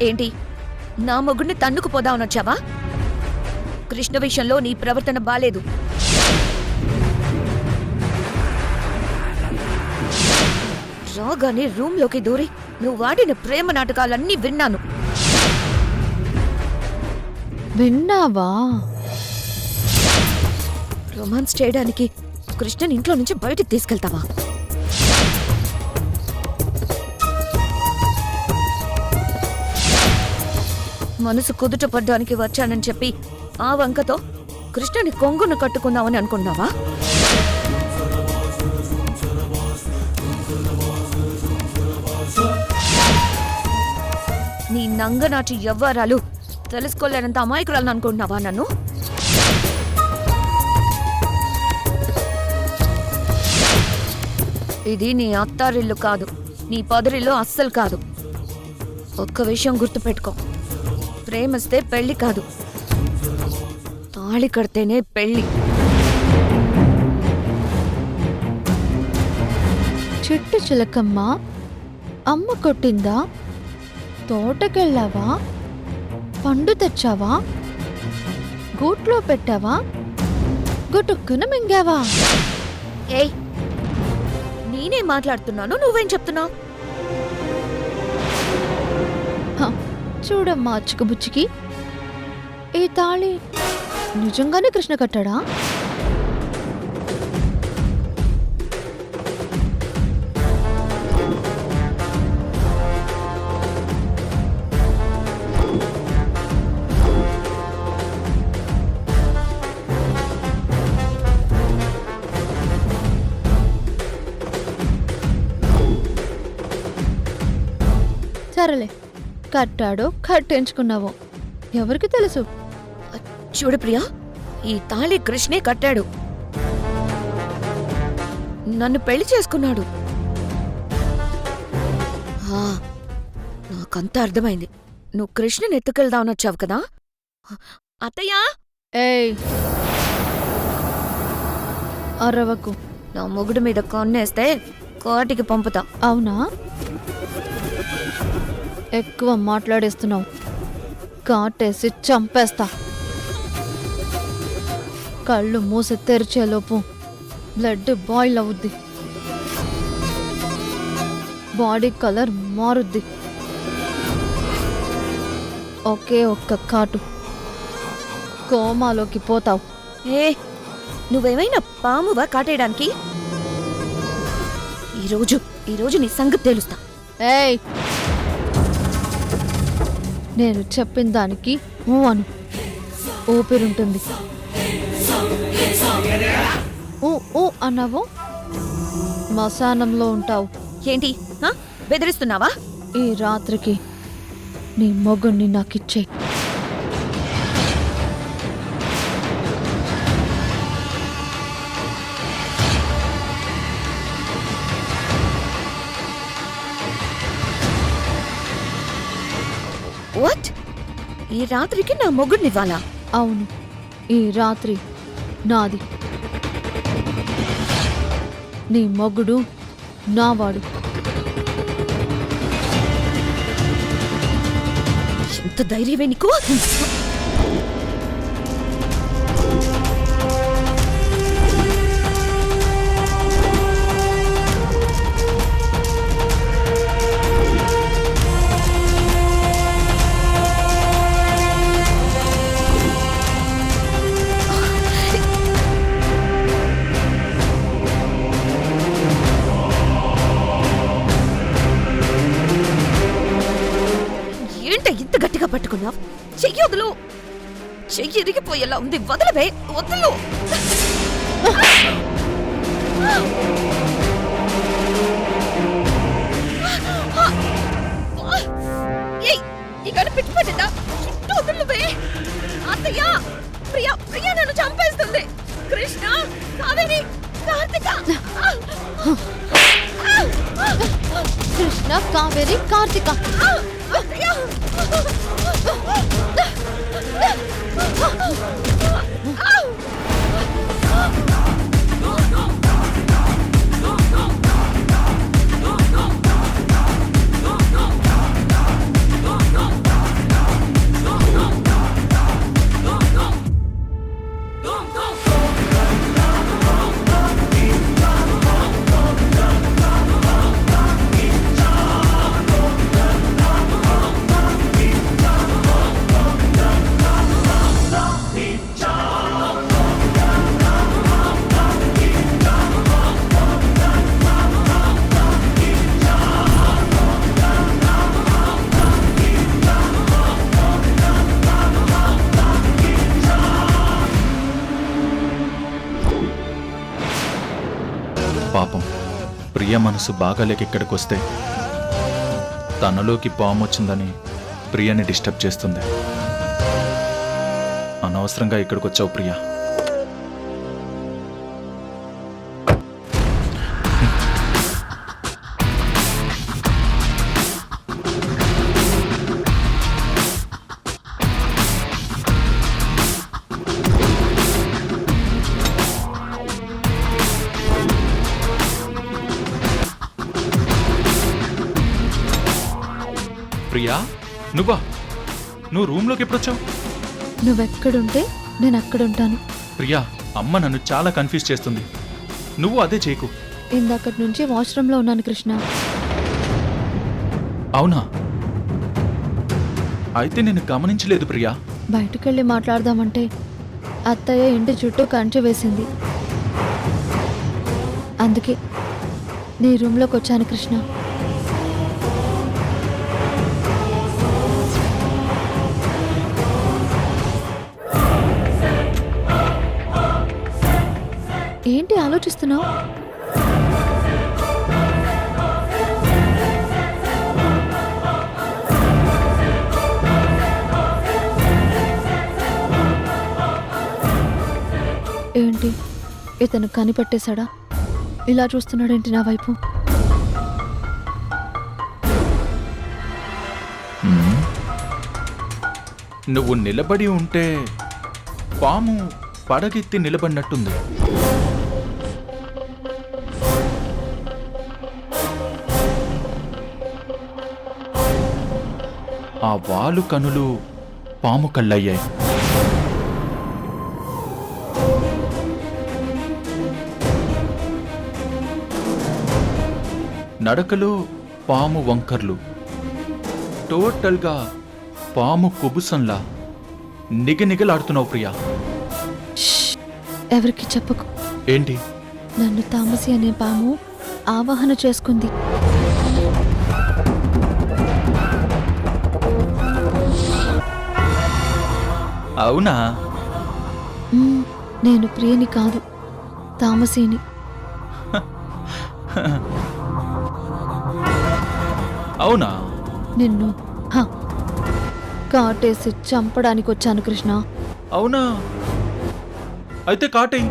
ఏంటి, నా మొగుడిని తన్నుకుపోదామనొచ్చావా? కృష్ణ విషయంలో నీ ప్రవర్తన బాలేదు. రాగానే రూంలోకి దూరి నువ్వు వాడిన ప్రేమ నాటకాలన్నీ విన్నాను. విన్నావా? రొమాన్స్ చేయడానికి కృష్ణని ఇంట్లో నుంచి బయటికి తీసుకెళ్తావా? మనసు కుదుట పడ్డానికి వచ్చానని చెప్పి ఆ వంకతో కృష్ణని కొంగును కట్టుకుందామని అనుకున్నావా? నీ నంగనాచి యవ్వారాలు తెలుసుకోలేనంత అమాయకురాలను అనుకుంటున్నావా నన్ను? ఇది నీ అత్తారిల్లు కాదు, నీ పొదరిల్లు అస్సలు కాదు. ఒక్క విషయం గుర్తుపెట్టుకో, ప్రేమిస్తే పెళ్లి కాదు, తాళి కడితేనే పెళ్లి. చెట్టు చిలకమ్మ అమ్మ కొట్టిందా? తోటకెళ్ళావా? పండు తెచ్చావా? గూట్లో పెట్టావా? గుటుక్కున మింగావా? ఏయ్, నేనే మాట్లాడుతున్నాను, నువ్వేం చెప్తున్నావు? చూడమ్మా అచ్చుకుబుచ్చికి, ఈ తాళి నిజంగానే కృష్ణ కట్టాడా? సరేలే, కట్టాడో కట్టించుకున్నావో ఎవరికి తెలుసు? చూడు ప్రియా, ఈ తాళి కృష్ణే కట్టాడు, నన్ను పెళ్లి చేసుకున్నాడు. నాకంతా అర్థమైంది. నువ్వు కృష్ణని ఎత్తుకెళ్దామనొచ్చావు కదా? అత్తయ్యా! ఏయ్, అరవకు. నా మొగుడు మీద కొన్నేస్తే కోటికి పంపుతా. అవునా? ఎక్కువ మాట్లాడేస్తున్నావు, కాటేసి చంపేస్తా. కళ్ళు మూసి తెరిచేలోపు బ్లడ్ బాయిల్ అవుద్ది, బాడీ కలర్ మారుద్ది. ఒకే ఒక్క కాటు, కోమాలోకి పోతావు. ఏ, నువ్వేమైనా పామువా కాటేయడానికి? ఈరోజు నీ సంగతి తెలుస్తా. ఏయ్, నేను చెప్పిన దానికి అను, ఊపిరుంటుంది. అన్నావు, మశానంలో ఉంటావు. ఏంటి, బెదిరిస్తున్నావా? ఈ రాత్రికి నీ మొగుణ్ణి నాకిచ్చే. వాట్? ఈ రాత్రికి నా మొగుడినివ్వాలా? అవును, ఈ రాత్రి నాది. నీ మొగుడు నావాడు. ఎంత ధైర్యమే నీకు? ఇంత గట్టిగా పట్టుకున్నావు? చెయ్యి వదులు. చెయ్యి ఇరిగిపోయేలా ఉంది, వదలవే, వదులు. పిచ్చి పట్టిందా? వదులువే. అత్తయ్య, ప్రియా ప్రియా నన్ను చంపేస్తుంది. కృష్ణ, కావేరి, కార్తిక. కృష్ణ, కావేరి, కార్తిక. ప్రియ మనసు బాగాలేక ఇక్కడికి వస్తే తనలోకి పాము వచ్చిందని ప్రియని డిస్టర్బ్ చేస్తుంది. అనవసరంగా ఇక్కడికి వచ్చావు ప్రియా. ప్రియా, నువ్వు రూమ్లోకి ఎప్పుడొచ్చావు? నువ్వెక్కడుంటే నేను అక్కడుంటాను. ప్రియా, అమ్మ నన్ను చాలా కన్ఫ్యూజ్ చేస్తుంది. నువ్వు అదే చేయకు. ఇందాకటి నుంచి వాష్రూమ్లో ఉన్నాను కృష్ణ. అవునా? అయితే నేను గమనించలేదు ప్రియా. బయటకెళ్ళి మాట్లాడదామంటే అత్తయ్య ఇంటి చుట్టూ కంచె వేసింది. అందుకే నీ రూమ్లోకి వచ్చాను కృష్ణ. ఏంటి ఆలోచిస్తున్నావు? ఏంటి ఇతను కనిపెట్టేశాడా? ఇలా చూస్తున్నాడేంటి నా వైపు? నువ్వు నిలబడి ఉంటే పాము పడగెత్తి నిలబడినట్టుంది. ఆ వాలు కనులు పాము కళ్ళయ్యాయి. నడకలో పాము వంకర్లు. టోటల్గా పాము కుబుసంలా నిగనిగలాడుతున్నావు ప్రియా. ఎవరికి చెప్పకు. ఏంటి? నన్ను తామసి అనే పాము ఆవాహన చేసుకుంది. అవునా? నేను ప్రియని కాదు, తామసిని. అవునా? నిన్ను కాటేసి చంపడానికి వచ్చాను కృష్ణ. అవునా? అయితే కాటేయ్.